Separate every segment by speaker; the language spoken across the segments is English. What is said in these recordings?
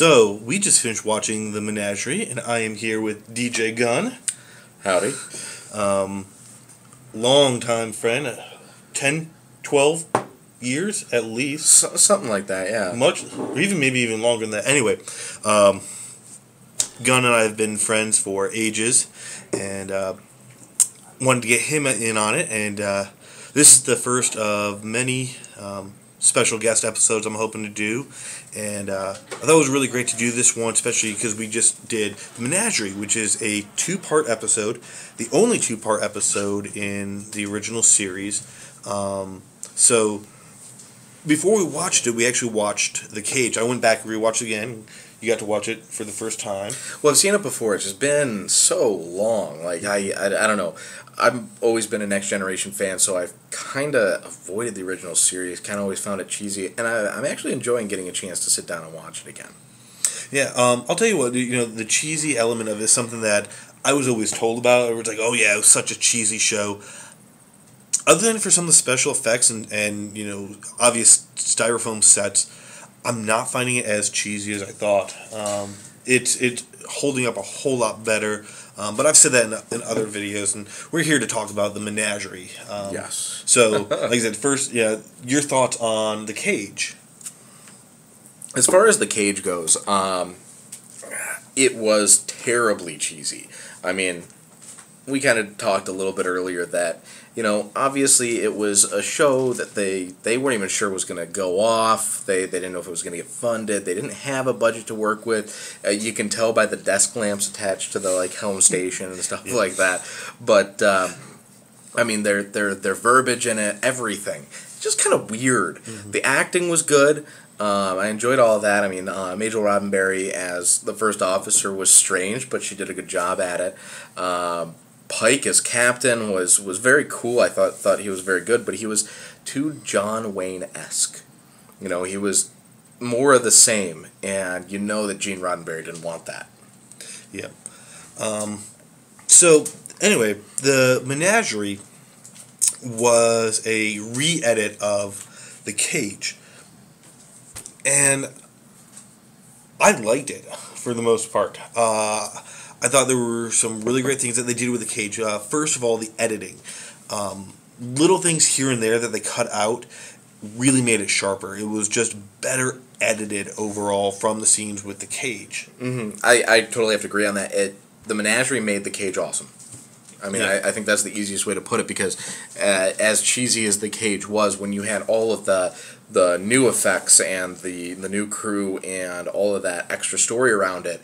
Speaker 1: So, we just finished watching The Menagerie, and I am here with DJ Gunn.
Speaker 2: Howdy.
Speaker 1: Long-time friend, 10, 12 years at least.
Speaker 2: Something like that, yeah.
Speaker 1: Much, or maybe even longer than that. Anyway, Gunn and I have been friends for ages, and wanted to get him in on it, and this is the first of many special guest episodes I'm hoping to do, and I thought it was really great to do this one, especially because we just did The Menagerie, which is a two-part episode, the only two-part episode in the original series. So before we watched it, we actually watched The Cage. I went back and rewatched it again. You got to watch it for the first time.
Speaker 2: Well, I've seen it before. It's just been so long. Like, I don't know. I've always been a Next Generation fan, so I've kind of avoided the original series, kind of always found it cheesy, and I'm actually enjoying getting a chance to sit down and watch it again.
Speaker 1: Yeah, I'll tell you what, the cheesy element of it is something that I was always told about. It was like, oh yeah, it was such a cheesy show. Other than for some of the special effects and obvious styrofoam sets, I'm not finding it as cheesy as I thought. It's holding up a whole lot better. But I've said that in other videos, and we're here to talk about The Menagerie.
Speaker 2: Yes.
Speaker 1: So, like I said, first, your thoughts on The Cage.
Speaker 2: As far as The Cage goes, it was terribly cheesy. I mean, we kind of talked a little bit earlier that, obviously it was a show that they weren't even sure was going to go off. They didn't know if it was going to get funded. They didn't have a budget to work with. You can tell by the desk lamps attached to the helm station and stuff like that. But I mean, their verbiage in it, everything, just kind of weird. Mm-hmm. The acting was good. I enjoyed all of that. I mean, Majel Roddenberry as the first officer was strange, but she did a good job at it. Pike as captain was very cool. I thought he was very good, but he was too John Wayne-esque. He was more of the same, and that Gene Roddenberry didn't want that.
Speaker 1: Yeah. So, anyway, The Menagerie was a re-edit of The Cage. And I liked it, for the most part. I thought there were some really great things that they did with The Cage. First of all, the editing. Little things here and there that they cut out really made it sharper. It was just better edited overall from the scenes with The Cage.
Speaker 2: Mm-hmm. I totally have to agree on that. The Menagerie made The Cage awesome. I mean, yeah. I think that's the easiest way to put it, because as cheesy as The Cage was, when you had all of the new effects and the new crew and all of that extra story around it,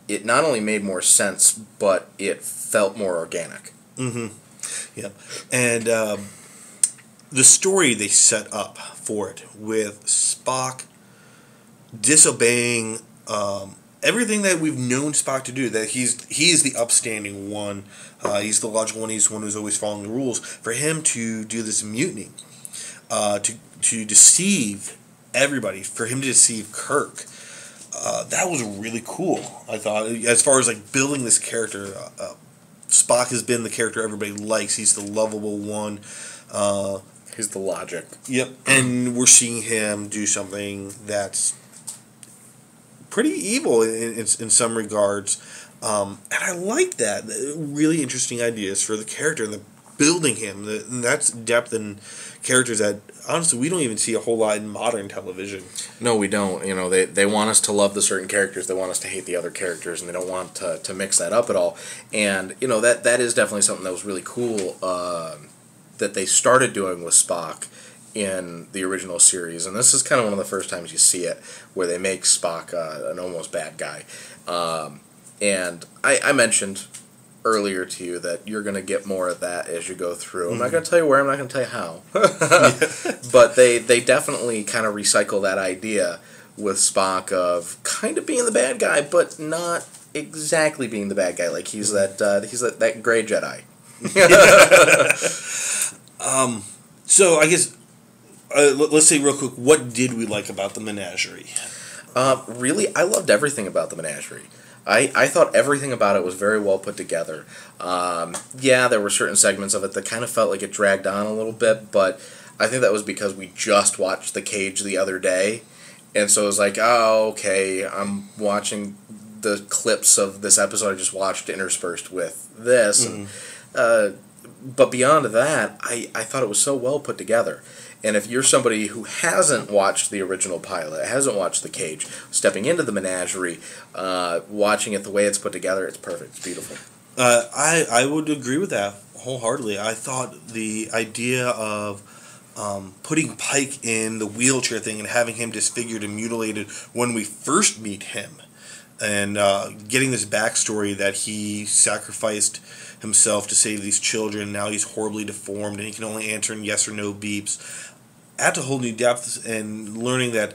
Speaker 2: it not only made more sense, but it felt more organic.
Speaker 1: Mm-hmm. Yeah. And the story they set up for it, with Spock disobeying everything that we've known Spock to do, that he is the upstanding one, he's the logical one, he's the one who's always following the rules. For him to do this mutiny, to deceive everybody, for him to deceive Kirk, that was really cool, I thought. As far as building this character, Spock has been the character everybody likes. He's the lovable one.
Speaker 2: He's the logic.
Speaker 1: Yep. And we're seeing him do something that's pretty evil in some regards. And I like that. Really interesting ideas for the character and the building him. And that's depth and characters that, honestly, we don't even see a whole lot in modern television.
Speaker 2: No, we don't. They want us to love the certain characters. They want us to hate the other characters, and they don't want to mix that up at all. And, that is definitely something that was really cool that they started doing with Spock in the original series. And this is kind of one of the first times you see it, where they make Spock an almost bad guy. And I mentioned earlier to you that you're going to get more of that as you go through. I'm not going to tell you where, I'm not going to tell you how. But they definitely kind of recycle that idea with Spock of kind of being the bad guy, but not exactly being the bad guy. Like he's that gray Jedi.
Speaker 1: So I guess let's say real quick, what did we like about The Menagerie?
Speaker 2: Really, I loved everything about The Menagerie. I thought everything about it was very well put together. Yeah, there were certain segments of it that kind of felt like it dragged on a little bit, but I think that was because we just watched The Cage the other day, And so it was like, oh, okay, I'm watching the clips of this episode I just watched interspersed with this. And, but beyond that, I thought it was so well put together. And if you're somebody who hasn't watched the original pilot, hasn't watched The Cage, stepping into the Menagerie, watching it the way it's put together, it's perfect. It's beautiful.
Speaker 1: I would agree with that wholeheartedly. I thought the idea of putting Pike in the wheelchair thing and having him disfigured and mutilated when we first meet him, and getting this backstory that he sacrificed himself to save these children. Now he's horribly deformed and he can only answer in yes or no beeps. Add to whole new depths, and learning that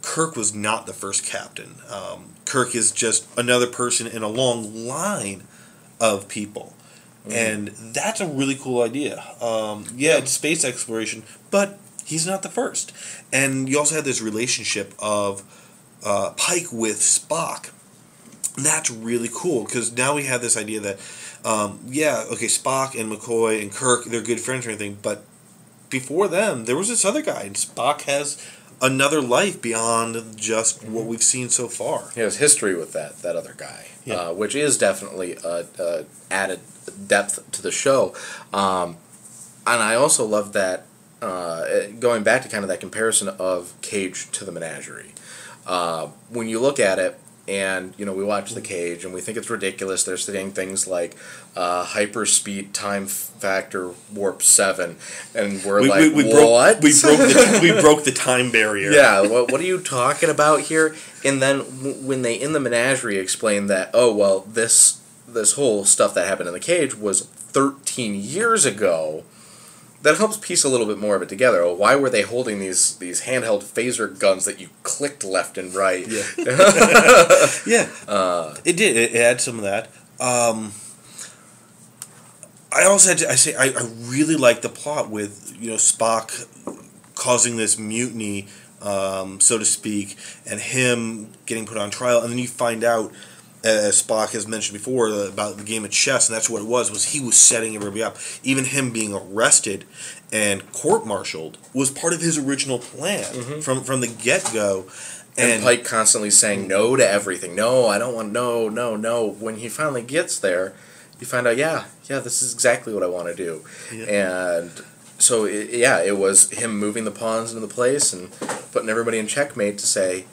Speaker 1: Kirk was not the first captain. Kirk is just another person in a long line of people. And that's a really cool idea. It's space exploration, but he's not the first. And you also have this relationship of Pike with Spock. And that's really cool, because now we have this idea that, Spock and McCoy and Kirk, they're good friends or anything, but before them, there was this other guy, and Spock has another life beyond just what we've seen so far.
Speaker 2: He has history with that other guy, which is definitely added depth to the show. And I also love that, going back to kind of that comparison of Cage to the Menagerie. When you look at it, and we watch The Cage and we think it's ridiculous. They're saying things like hyperspeed, time factor, warp 7, and we're what?
Speaker 1: We broke the time barrier.
Speaker 2: Yeah, what are you talking about here? And then when they in the Menagerie explain that, oh well, this whole stuff that happened in The Cage was 13 years ago. That helps piece a little bit more of it together. Why were they holding these handheld phaser guns that you clicked left and right?
Speaker 1: Yeah, it did. It had some of that. I also had to say I really like the plot with Spock causing this mutiny, so to speak, and him getting put on trial, and then you find out, as Spock has mentioned before, about the game of chess, and that's what it was he was setting everybody up. Even him being arrested and court-martialed was part of his original plan from the get-go.
Speaker 2: And Pike constantly saying no to everything. No, I don't want, no. When he finally gets there, you find out, this is exactly what I want to do. Yeah. And so, it was him moving the pawns into the place and putting everybody in checkmate to say,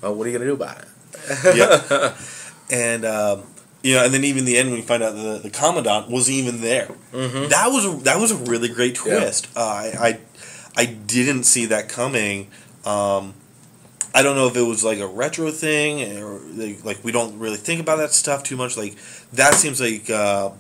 Speaker 2: well, what are you going to do about it?
Speaker 1: Yep. And and then even the end when you find out the Commandant wasn't even there. That was a really great twist. Yeah. I didn't see that coming. I don't know if it was like a retro thing, or like we don't really think about that stuff too much. Like that seems like an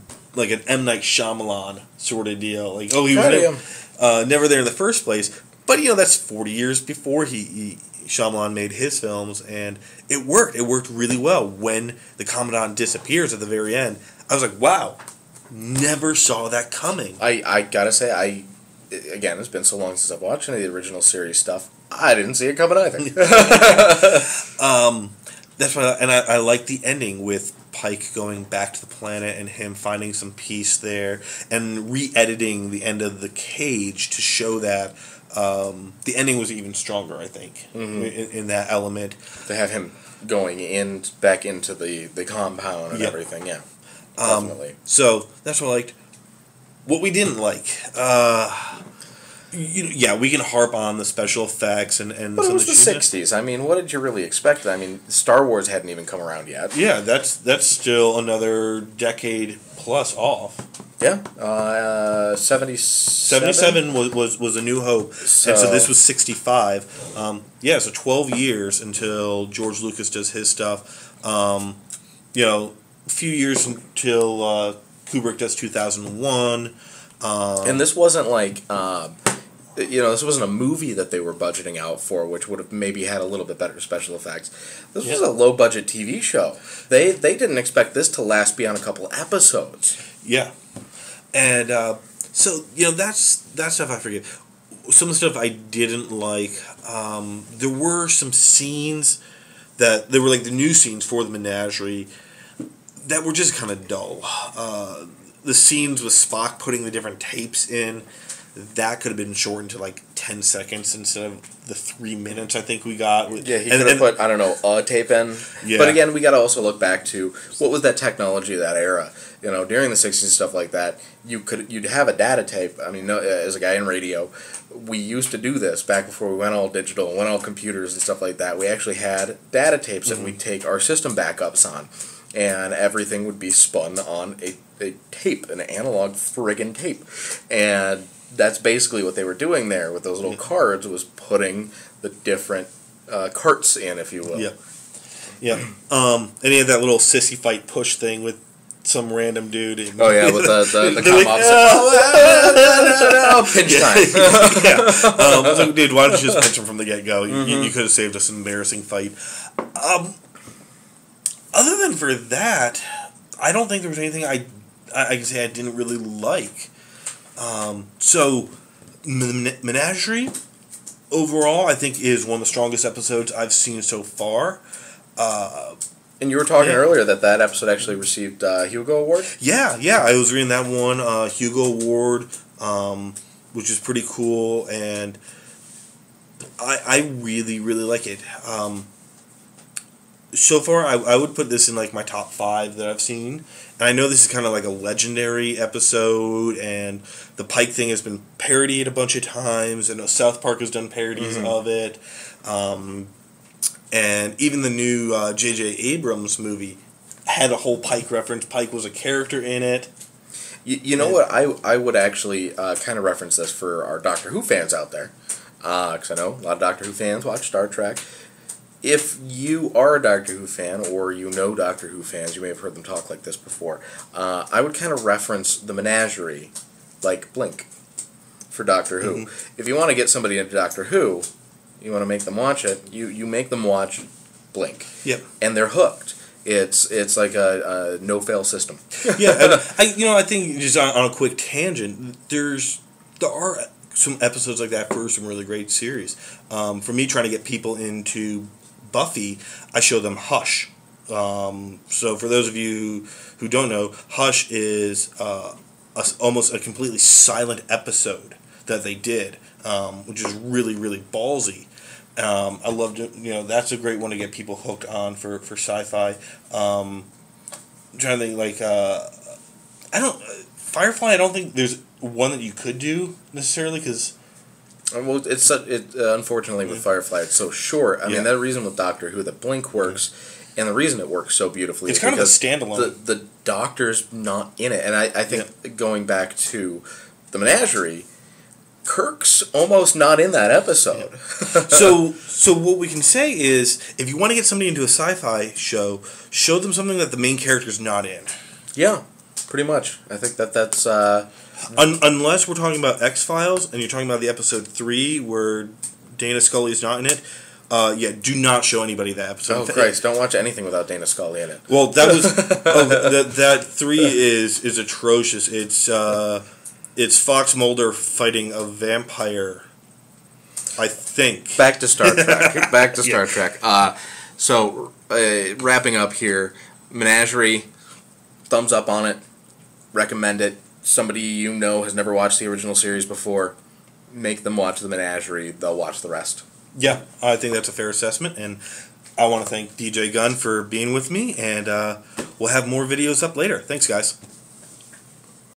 Speaker 1: M. Night Shyamalan sort of deal. Like, oh, he was never there in the first place. But that's 40 years before Shyamalan made his films, and it worked. It worked really well. When the Commandant disappears at the very end, I was like, wow, never saw that coming.
Speaker 2: I gotta say, again, it's been so long since I've watched any of the original series stuff, I didn't see it coming either.
Speaker 1: That's why, and I like the ending with Pike going back to the planet and him finding some peace there, and re-editing the end of The Cage to show that the ending was even stronger, I think, in that element.
Speaker 2: To have him going back into the compound and everything, definitely.
Speaker 1: So that's what I liked. What we didn't like, we can harp on the special effects and
Speaker 2: but it was the 60s. I mean, what did you really expect? I mean, Star Wars hadn't even come around yet.
Speaker 1: Yeah, that's still another decade plus off.
Speaker 2: Yeah, 77
Speaker 1: was A New Hope, and so this was 65. So 12 years until George Lucas does his stuff. A few years until Kubrick does 2001.
Speaker 2: And this wasn't like this wasn't a movie that they were budgeting out for, which would have maybe had a little bit better special effects. This was a low budget TV show. They didn't expect this to last beyond a couple episodes.
Speaker 1: Yeah. And so that's stuff I forget. Some of the stuff I didn't like. There were some scenes that were like the new scenes for the Menagerie that were just kind of dull. The scenes with Spock putting the different tapes in. that could have been shortened to like 10 seconds instead of the 3 minutes I think we got.
Speaker 2: Yeah, he could have put, I don't know, a tape in.
Speaker 1: Yeah.
Speaker 2: But again, we got to also look back to what was that technology of that era. You know, during the 60s and stuff like that, you'd have a data tape. I mean, as a guy in radio, we used to do this back before we went all digital and went all computers and stuff like that. We actually had data tapes that we'd take our system backups on, and everything would be spun on a tape, an analog friggin' tape. And that's basically what they were doing there with those little cards, was putting the different carts in, if you will.
Speaker 1: Yeah. Yeah. And he had that little sissy fight push thing with some random dude.
Speaker 2: Oh, yeah, with the comm officer. Pinch time.
Speaker 1: So, dude, why don't you just pinch him from the get-go? You could have saved us an embarrassing fight. Other than for that, I don't think there was anything I can say I didn't really like. So, Menagerie, overall, I think is one of the strongest episodes I've seen so far.
Speaker 2: And you were talking earlier that episode actually received Hugo Award?
Speaker 1: Yeah, I was reading that one, Hugo Award, which is pretty cool, and I really, really like it. So far, I would put this in like my top 5 that I've seen. And I know this is kind of like a legendary episode, and the Pike thing has been parodied a bunch of times. I know South Park has done parodies of it. And even the new J.J. Abrams movie had a whole Pike reference. Pike was a character in it.
Speaker 2: You know what? I would actually kind of reference this for our Doctor Who fans out there. Because I know a lot of Doctor Who fans watch Star Trek. If you are a Doctor Who fan, or you know Doctor Who fans, you may have heard them talk like this before, I would kind of reference the Menagerie like Blink for Doctor Who. If you want to get somebody into Doctor Who, you want to make them watch it, you make them watch Blink.
Speaker 1: Yep.
Speaker 2: And they're hooked. It's like a no-fail system.
Speaker 1: Yeah, I think just on a quick tangent, there are some episodes like that for some really great series. For me, trying to get people into Buffy, I show them Hush. So for those of you who don't know, Hush is almost a completely silent episode that they did, which is really, really ballsy. I loved it. That's a great one to get people hooked on for sci-fi. I'm trying to think, like, Firefly, I don't think there's one that you could do necessarily, because...
Speaker 2: Well, unfortunately with Firefly, it's so short. I mean, that reason with Doctor Who that Blink works, and the reason it works so beautifully
Speaker 1: it's
Speaker 2: is
Speaker 1: kind
Speaker 2: because
Speaker 1: of a standalone.
Speaker 2: The Doctor's not in it. And I think going back to the Menagerie, Kirk's almost not in that episode.
Speaker 1: So what we can say is, if you want to get somebody into a sci-fi show, show them something that the main character's not in.
Speaker 2: Yeah, pretty much. I think that's...
Speaker 1: unless we're talking about X-Files, and you're talking about the episode 3 where Dana Scully is not in it, do not show anybody that episode.
Speaker 2: Oh, Christ, don't watch anything without Dana Scully in it.
Speaker 1: Well, that was... that 3 is atrocious. It's Fox Mulder fighting a vampire, I think.
Speaker 2: Back to Star Trek. So, wrapping up here, Menagerie, thumbs up on it, recommend it. Somebody you know has never watched the original series before, make them watch the Menagerie, they'll watch the rest.
Speaker 1: Yeah, I think that's a fair assessment, and I want to thank DJ Gunn for being with me, and we'll have more videos up later. Thanks, guys.